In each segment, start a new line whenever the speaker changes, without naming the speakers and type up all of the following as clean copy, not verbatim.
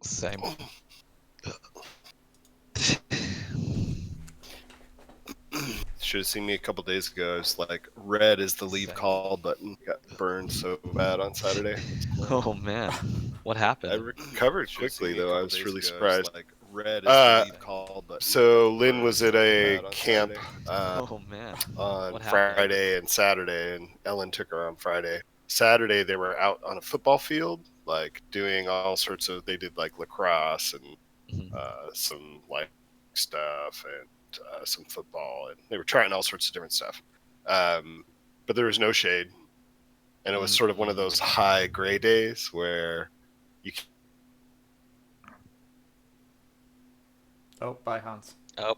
Same.
Should have seen me a couple days ago. I was like, red is the leave
Same.
call button. Got burned so bad on Saturday.
Oh man, what
I
happened?
recovered quickly though. I was really surprised.
Like red is the leave call button.
So Lynn was at a camp
Oh man,
on
what happened?
Friday and Saturday, and Ellen took her on Friday. Saturday they were out on a football field, like doing all sorts of. They did like lacrosse and some like stuff and some football, and they were trying all sorts of different stuff. But there was no shade, and it was sort of one of those high gray days where you.
Oh, bye, Hans.
Oh,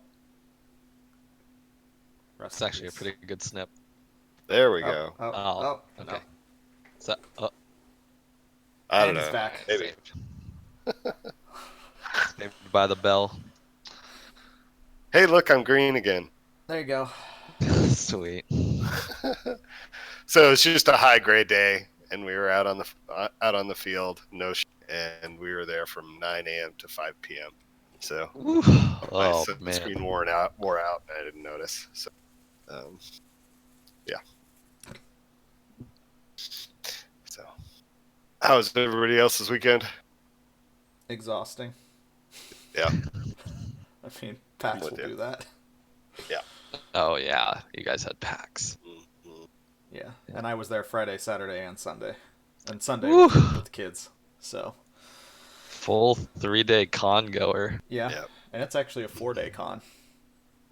Rest
it's
in
actually a
peace.
pretty good snip.
There we
Oh,
go.
oh,
Oh,
oh,
okay.
no.
So,
I don't
And he's
know.
back.
Maybe.
saved by the bell.
Hey, look, I'm green again.
There you go.
Sweet.
So it's just a high grade day, and we were out on the field, and we were there from 9 a.m. to 5 p.m. So
Woo.
my
Oh
sunscreen
man.
wore out, and I didn't notice. So, yeah. So, how was everybody else's weekend?
Exhausting.
Yeah.
I mean, PAX
with
will
you.
do that.
Oh yeah, you guys had packs.
Mm-hmm.
Yeah. And I was there Friday, Saturday, and Sunday. And Sunday
Woo.
with the kids. So,
Full 3-day con goer.
yeah.
Yep.
And it's actually a 4-day con.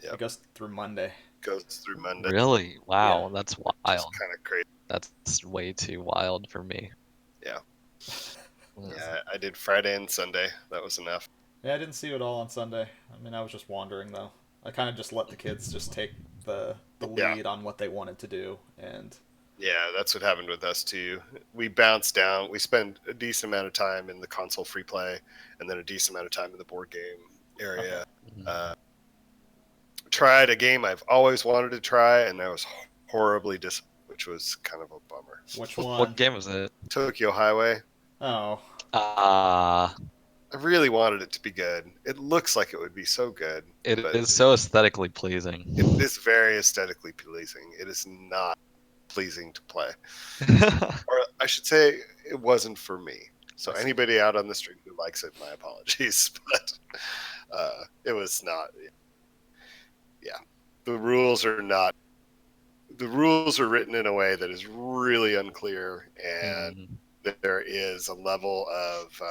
Yep.
It goes through Monday.
Goes through Monday.
Really? Wow, that's
Just
wild.
kind of crazy.
That's way too wild for me.
Yeah. Yeah, I did Friday and Sunday. That was enough.
Yeah, I didn't see it all on Sunday. I mean, I was just wandering, though. I kind of just let the kids just take the lead on what they wanted to do. And
Yeah, that's what happened with us too. We bounced down. We spent a decent amount of time in the console free play, and then a decent amount of time in the board game area.
Mhm.
Tried a game I've always wanted to try, and I was horribly disappointed, which was kind of a bummer.
which one?
What game was it?
Tokyo Highway.
Oh,
Ah,
I really wanted it to be good. It looks like it would be so good.
it
but
is so aesthetically pleasing.
It is very aesthetically pleasing. It is not pleasing to play. Or I should say, it wasn't for me. So anybody out on the stream who likes it, my apologies. But it was not. Yeah. The rules are not. The rules are written in a way that is really unclear, and there is a level of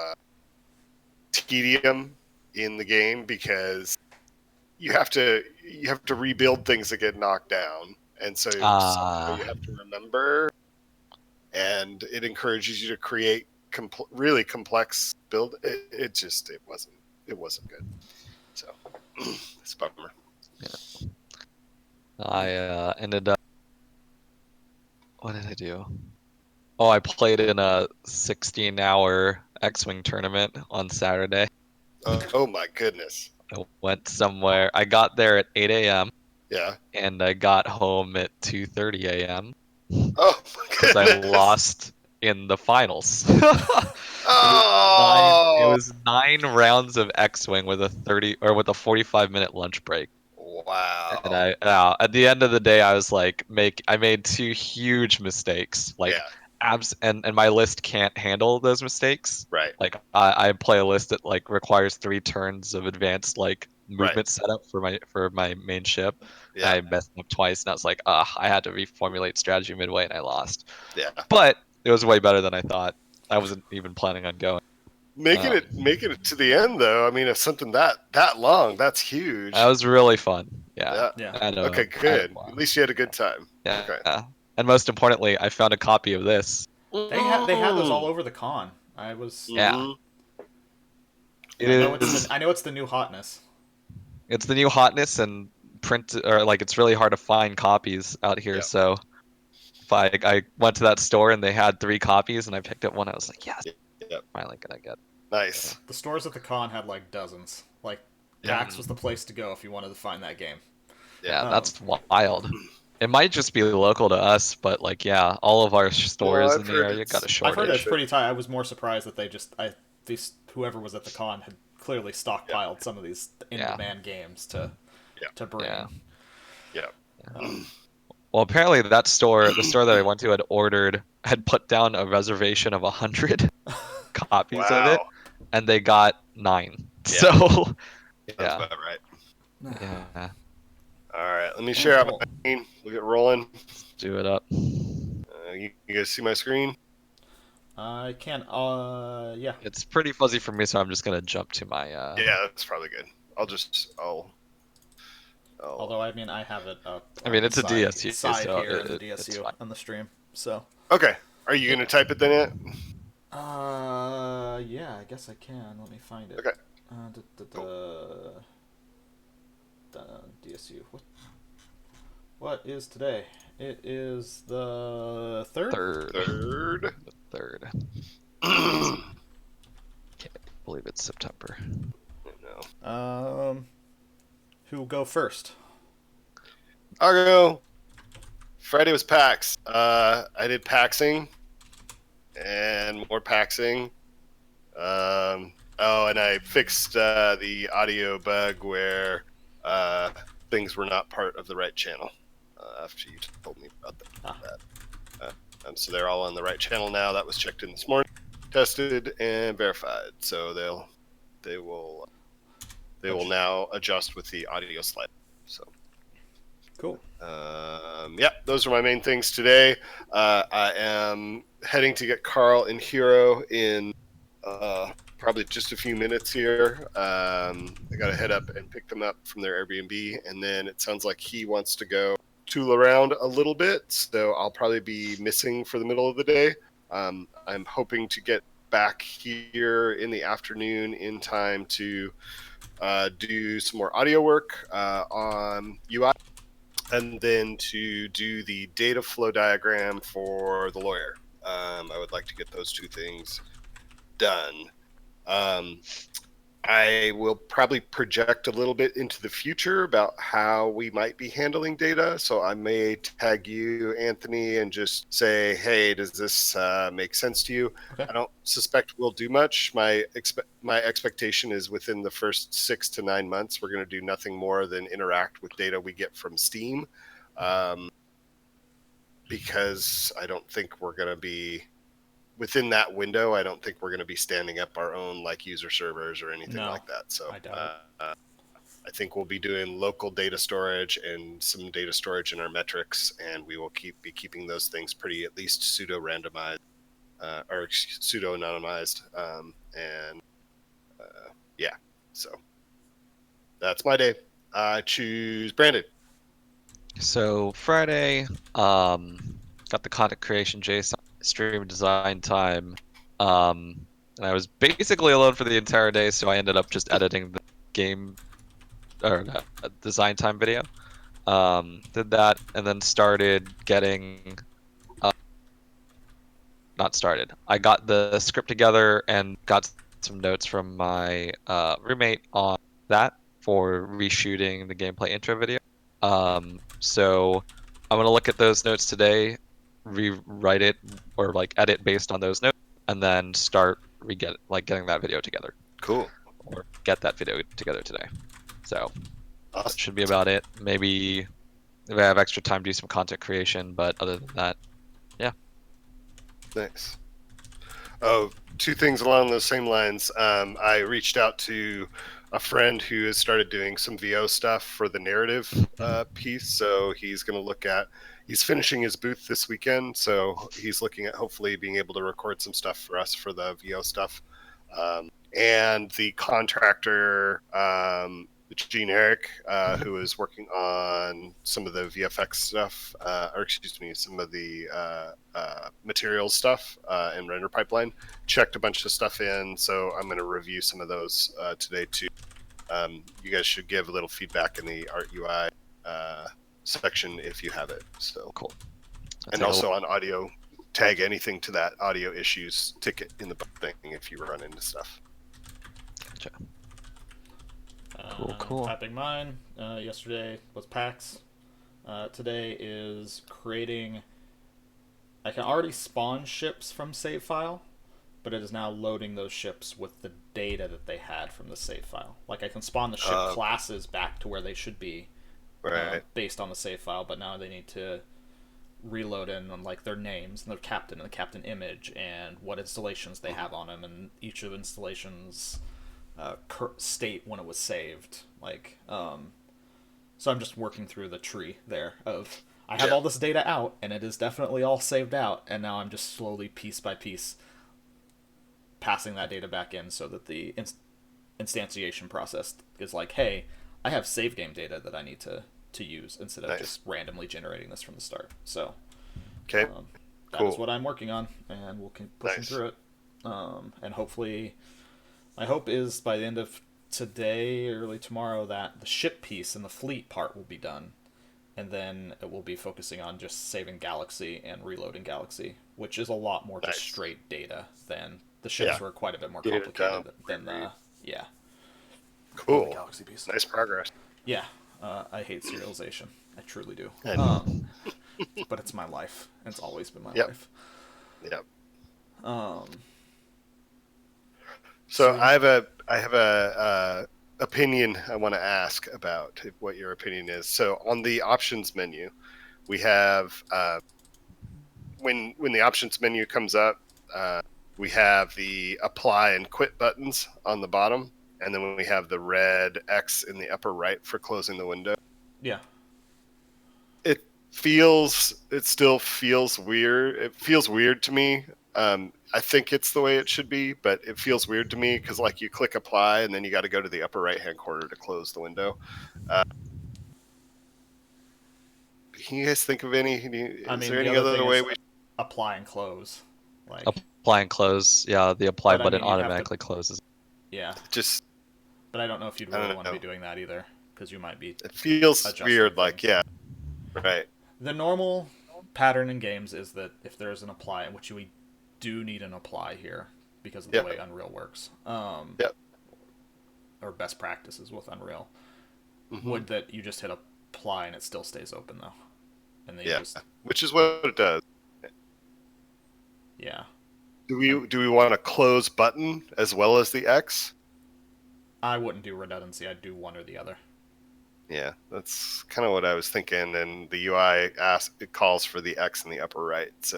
tedium in the game because you have to rebuild things that get knocked down, and so somehow you have to remember, and it encourages you to create really complex build. It wasn't good. So it's a bummer.
Yeah. I ended up. What did I do? Oh, I played in a 16-hour X-Wing tournament on Saturday.
Oh my goodness.
I went somewhere. I got there at 8 a.m.
Yeah.
and I got home at 2:30 a.m.
Oh my
because I
goodness.
lost in the finals.
Oh.
It was 9 rounds of X-Wing with a 45-minute lunch break.
Wow.
And at the end of the day, I was like, I made 2 huge mistakes. Like, and my list can't handle those mistakes.
Right.
Like, I play a list that like requires 3 turns of advanced like movement setup for my main ship.
Yeah.
I messed up twice, and I was like, I had to reformulate strategy midway, and I lost.
Yeah.
But it was way better than I thought. I wasn't even planning on going.
Making it to the end though. I mean, if something that long, that's huge.
That was really fun. Yeah.
Okay, good. At least you had a good time.
Yeah.
Okay.
And most importantly, I found a copy of this.
They had those all over the con. I was.
Yeah.
I know it's the new hotness.
It's the new hotness, and it's really hard to find copies out here. So if I went to that store and they had 3 copies, and I picked up one, I was like, yes, finally gonna get it.
Nice.
The stores at the con had like dozens. Like PAX was the place to go if you wanted to find that game.
Yeah, that's wild. It might just be local to us, but like, all of our stores in the area got a shortage.
I've heard it's pretty tight. I was more surprised that they just these whoever was at the con had clearly stockpiled some of these in-demand games to bring.
Yeah.
Well, apparently that store, the store that I went to, had put down a reservation of 100 copies of it,
Wow.
and they got 9.
Yeah.
So,
Sounds
yeah,
about right.
yeah.
All right, let me share out my screen. We'll get rolling.
Let's do it up.
You guys see my screen?
I can. Yeah.
It's pretty fuzzy for me, so I'm just gonna jump to my.
Yeah, that's probably good.
Although I mean, I have it up.
I mean,
on
it's a
the
DSU,
side
so
here in the
it's
DSU
fine.
on the stream. So.
Okay. Are you gonna type it then? Yet?
Yeah, I guess I can. Let me find it.
Okay.
DSU. What is today? It is the 3rd?
The third. Can't believe it's September.
No.
Who will go first?
I'll go. Friday was PAX. I did PAXing and more PAXing. And I fixed the audio bug where things were not part of the right channel after you told me about that. So they're all on the right channel now. That was checked in this morning, tested, and verified. So they will now adjust with the audio slide. So
cool.
Those are my main things today. I am heading to get Carl and Hero in probably just a few minutes here. I got to head up and pick them up from their Airbnb, and then it sounds like he wants to go tool around a little bit, so I'll probably be missing for the middle of the day. I'm hoping to get back here in the afternoon in time to do some more audio work on UI, and then to do the data flow diagram for the lawyer. I would like to get those two things done. I will probably project a little bit into the future about how we might be handling data. So I may tag you, Anthony, and just say, hey, does this make sense to you? Okay. I don't suspect we'll do much. My expectation is within the first 6 to 9 months, we're going to do nothing more than interact with data we get from Steam. Because I don't think we're going to be within that window. I don't think we're going to be standing up our own like user servers or anything like that. So I think we'll be doing local data storage and some data storage in our metrics, and we will be keeping those things pretty at least pseudo randomized or pseudo anonymized. So that's my day. I choose Brandon.
So Friday, got the content creation JSON stream design time, and I was basically alone for the entire day, so I ended up just editing the game or design time video. Did that, and then started getting not started. I got the script together and got some notes from my roommate on that for reshooting the gameplay intro video. So I'm gonna look at those notes today, rewrite it or like edit based on those notes, and then start getting that video together.
Cool.
Or get that video together today. So that should be about it. Maybe if I have extra time, do some content creation, but other than that, yeah.
Nice. Oh, two things along those same lines. I reached out to a friend who has started doing some VO stuff for the narrative piece. So he's going to he's finishing his booth this weekend. So he's looking at hopefully being able to record some stuff for us for the VO stuff. And the contractor, Gene Eric, who is working on some of the VFX stuff, some of the materials stuff and render pipeline, checked a bunch of stuff in. So I'm going to review some of those today too. You guys should give a little feedback in the Art UI section if you have it. So
cool.
And also on audio, tag anything to that audio issues ticket in the thing if you run into stuff.
Gotcha. Cool.
Typing mine. Yesterday was PAX. Today is creating. I can already spawn ships from save file, but it is now loading those ships with the data that they had from the save file. Like I can spawn the ship classes back to where they should be,
Right.
based on the save file, but now they need to reload in on like their names and their captain and the captain image and what installations they have on them, and each of the installations state when it was saved. Like, so I'm just working through the tree there of I have all this data out and it is definitely all saved out, and now I'm just slowly piece by piece passing that data back in so that the instantiation process is like, hey, I have save game data that I need to use instead of just randomly generating this from the start. So that is what I'm working on, and we'll keep pushing through it. And hopefully, my hope is by the end of today, early tomorrow, that the ship piece and the fleet part will be done, and then it will be focusing on just saving Galaxy and reloading Galaxy, which is a lot more just straight data than the ships were quite a bit more complicated than the
Cool.
the Galaxy piece.
Nice progress.
Yeah. I hate serialization. I truly do. But it's my life. It's always been my life.
Yep.
So
I have a opinion I want to ask about what your opinion is. So on the options menu, we have when the options menu comes up, we have the apply and quit buttons on the bottom. And then when we have the red X in the upper right for closing the window.
Yeah.
It still feels weird. It feels weird to me. I think it's the way it should be, but it feels weird to me because like you click apply and then you got to go to the upper right hand corner to close the window. Can you guys think of any? Is there any other way we
apply and close? Like
apply and close. Yeah, the apply button automatically closes.
Yeah. But I don't know if you'd really want to be doing that either, because you might be.
It feels weird, like right.
The normal pattern in games is that if there's an apply, which we do need an apply here because of the way Unreal works, or best practices with Unreal, would that you just hit apply and it still stays open though, and then
which is what it does.
Yeah.
Do we want a close button as well as the X?
I wouldn't do redundancy. I'd do one or the other.
Yeah, that's kind of what I was thinking. And the UI calls for the X in the upper right. So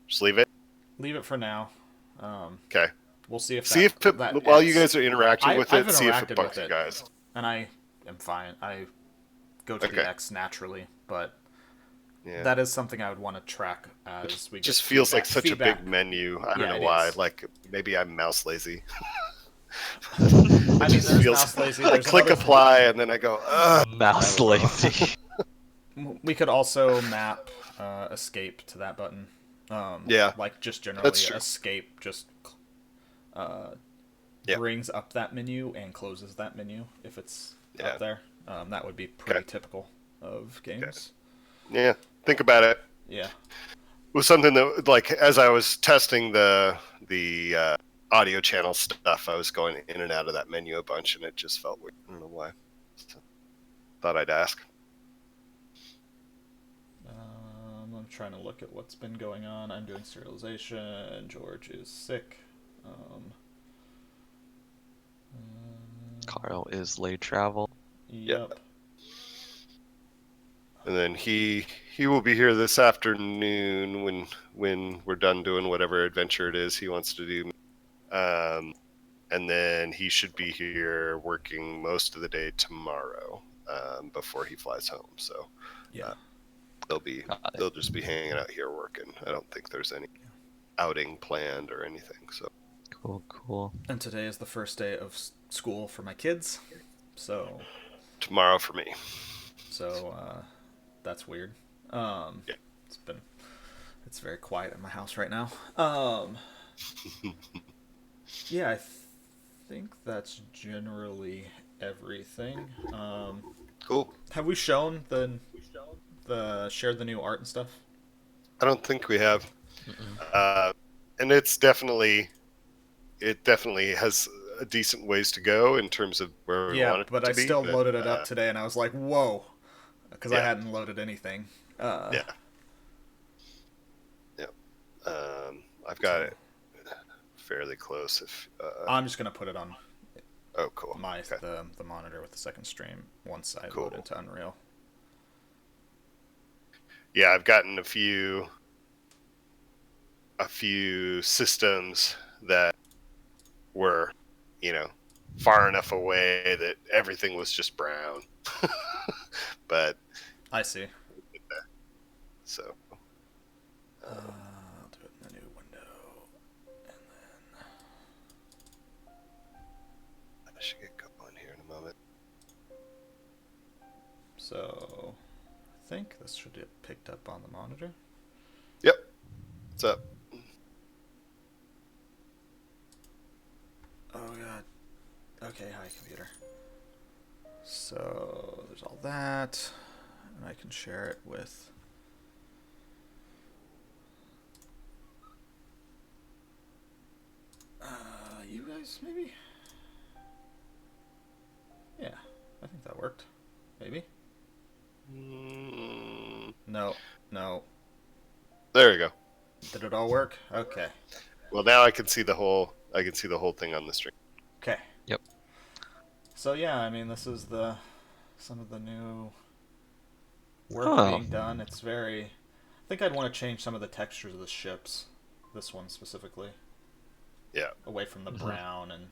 just leave it.
Leave it for now.
Okay.
We'll see if
while you guys are interacting with it, see if it bugs you guys.
And I am fine. I go to the X naturally, but that is something I would want to track as we.
Just feels like such a big menu. I don't know why. Like maybe I'm mouse lazy.
I mean, there's mouse lazy.
I click apply and then I go,
mouse lazy.
We could also map escape to that button. Like just generally escape just brings up that menu and closes that menu if it's up there. That would be pretty typical of games.
Okay. Yeah, think about it.
Yeah.
It was something that, like, as I was testing the audio channel stuff, I was going in and out of that menu a bunch, and it just felt weird. I don't know why. So, thought I'd ask.
I'm trying to look at what's been going on. I'm doing serialization. George is sick.
Carl is late travel.
Yep.
And then he will be here this afternoon when we're done doing whatever adventure it is he wants to do. And then he should be here working most of the day tomorrow before he flies home. So they'll just be hanging out here working. I don't think there's any outing planned or anything. So
cool.
And today is the first day of school for my kids. So
tomorrow for me.
So that's weird. It's very quiet in my house right now. Yeah, I think that's generally everything.
Cool.
Have we shown shared the new art and stuff?
I don't think we have. And it definitely has a decent ways to go in terms of where we want it to be.
But I still loaded it up today, and I was like, whoa, because I hadn't loaded anything.
I've got it. fairly close. If
I'm just gonna put it on
oh, cool.
my
Okay.
the monitor with the second stream once I
Cool.
load into Unreal.
Yeah, I've gotten a few systems that were, far enough away that everything was just brown. But
I see.
so
I'll do it in the new window, and then
I should get going here in a moment.
so I think this should get picked up on the monitor.
Yep. What's up?
Oh god. Okay, hi computer. So there's all that, and I can share it with. You guys maybe? Yeah, I think that worked. Maybe. No.
There we go.
Did it all work? Okay.
Well, now I can see the whole thing on the screen.
Okay.
Yep.
So yeah, I mean, this is some of the new work being done. It's very. I think I'd want to change some of the textures of the ships. This one specifically.
Yeah.
Away from the brown and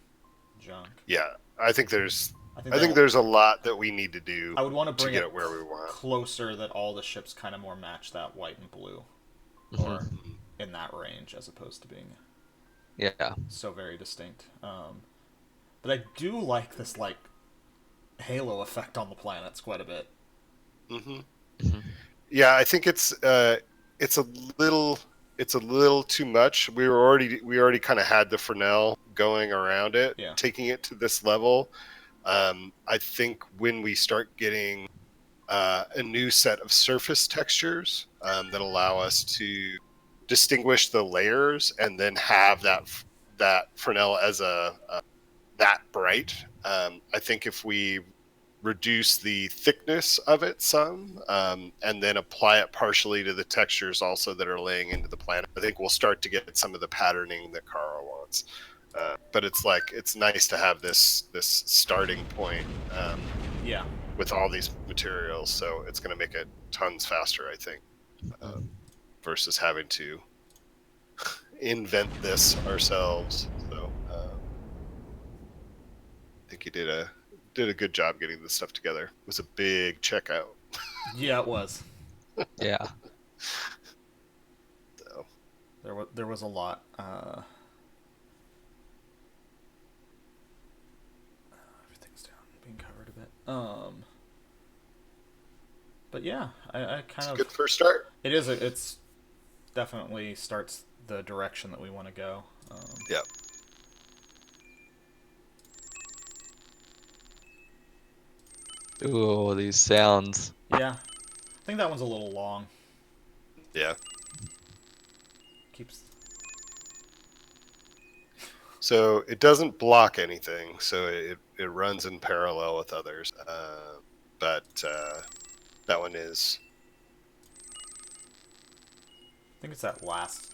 junk.
Yeah, I think there's
I
I think there's a lot that we need to do.
I would want to bring
get
it
it where we want.
closer that all the ships kind of more match that white and blue, or in that range, as opposed to being so very distinct. But I do like this like halo effect on the planets quite a bit.
Yeah, I think it's a little too much. We already kind of had the Fresnel going around it, taking it to this level. I think when we start getting a new set of surface textures that allow us to distinguish the layers and then have that Fresnel as that bright. I think if we reduce the thickness of it some and then apply it partially to the textures also that are laying into the planet, I think we'll start to get some of the patterning that Kara wants. But it's nice to have this starting point with all these materials, so it's going to make it tons faster, I think, versus having to invent this ourselves. So I think you did a good job getting this stuff together. It was a big checkout.
Yeah, it was.
Yeah.
So
there was a lot. Everything's down, being covered a bit. But yeah, I kind of
good first start.
It is. It's definitely starts the direction that we want to go.
Yep.
Ooh, these sounds.
Yeah, I think that one's a little long.
Yeah.
Keeps.
So it doesn't block anything, so it runs in parallel with others. But that one is.
I think it's that last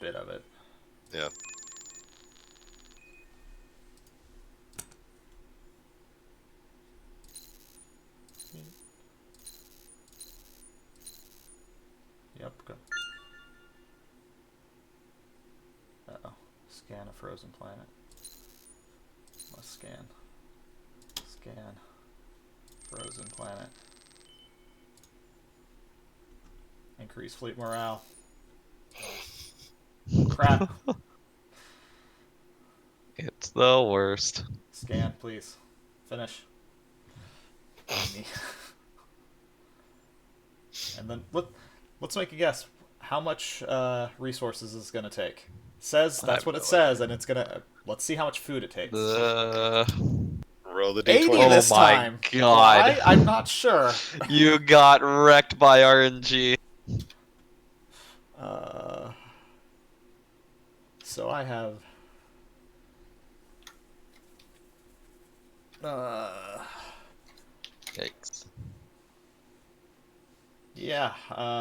bit of it.
Yeah.
Yep, go. Uh-oh. Scan a frozen planet. Let's scan. Scan. Frozen planet. Increase fleet morale. Crap.
It's the worst.
Scan, please. Finish. And then let's make a guess. How much resources is it going to take? It says that's what it says, and it's gonna. Let's see how much food it takes.
Roll the d20.
80 this time.
Oh my god!
Why? I'm not sure.
You got wrecked by RNG.
So I have.
Yikes.
Yeah,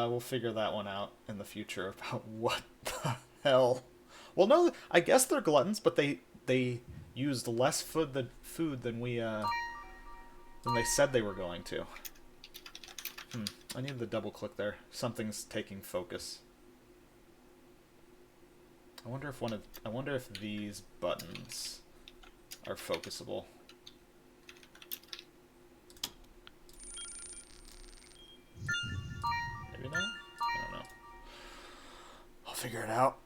we'll figure that one out in the future about what the hell Well, no, I guess they're gluttons, but they used less food than we than they said they were going to. I need the double click there. Something's taking focus. I wonder if these buttons are focusable. Maybe not? I don't know. I'll figure it out.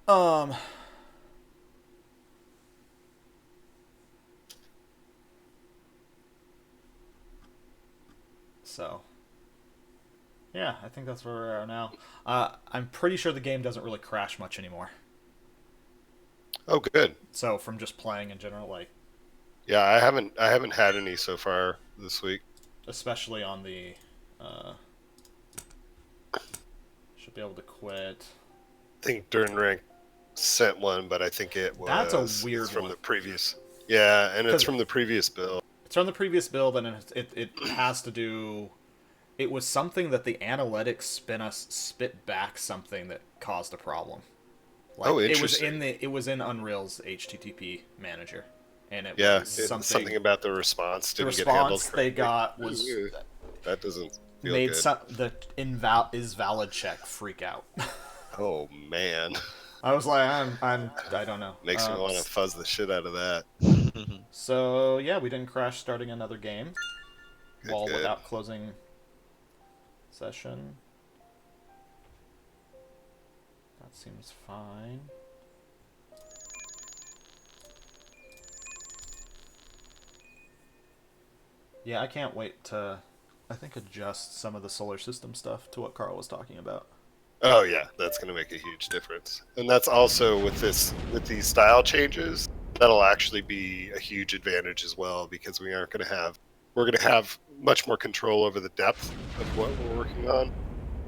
So yeah, I think that's where we are now. I'm pretty sure the game doesn't really crash much anymore.
Oh, good.
So from just playing in general, like
Yeah, I haven't had any so far this week.
especially on the should be able to quit.
I think During Rank sent one, but I think it was
That's a weird
it's from
one.
the previous. Yeah, and it's
'Cause
from the previous build.
It's from the previous build, and it has to do. It was something that the analytics spit back something that caused a problem. Like,
Oh,
it was
interesting.
it was in Unreal's HTTP manager, and it
Yeah,
was
something about the response
the
didn't get handled
response they
correctly.
got was
Ooh, that doesn't feel
made
good.
the is valid check freak out.
Oh man,
I was like, I don't know.
makes me want to fuzz the shit out of that.
So yeah, we didn't crash starting another game
Good.
without closing session. That seems fine. Yeah, I can't wait to, I think, adjust some of the solar system stuff to what Carl was talking about.
Oh yeah, that's going to make a huge difference, and that's also with these style changes. That'll actually be a huge advantage as well because we're going to have much more control over the depth of what we're working on,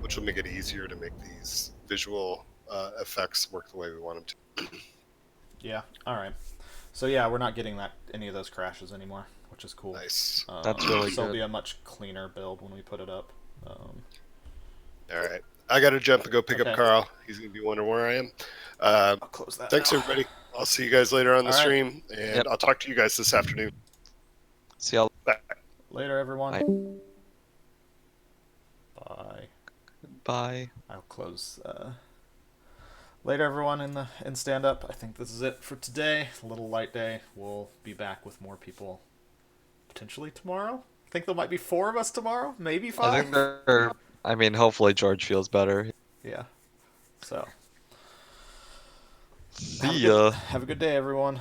which will make it easier to make these visual effects work the way we want them to.
Yeah. All right. So yeah, we're not getting any of those crashes anymore, which is cool.
Nice.
That's really
So it'll
good.
be a much cleaner build when we put it up.
All right, I got to jump and go pick
Okay.
up Carl. He's going to be wondering where I am.
I'll close that.
Thanks
now.
everybody. I'll see you guys later on the
All right.
stream, and
Yep.
I'll talk to you guys this afternoon.
See y'all.
Bye.
Later, everyone.
Bye.
Bye.
Bye.
I'll close. Later, everyone in stand up. I think this is it for today. A little light day. We'll be back with more people potentially tomorrow. I think there might be 4 of us tomorrow, maybe 5.
I think I mean, hopefully George feels better.
Yeah. So.
See ya.
Have a good day, everyone.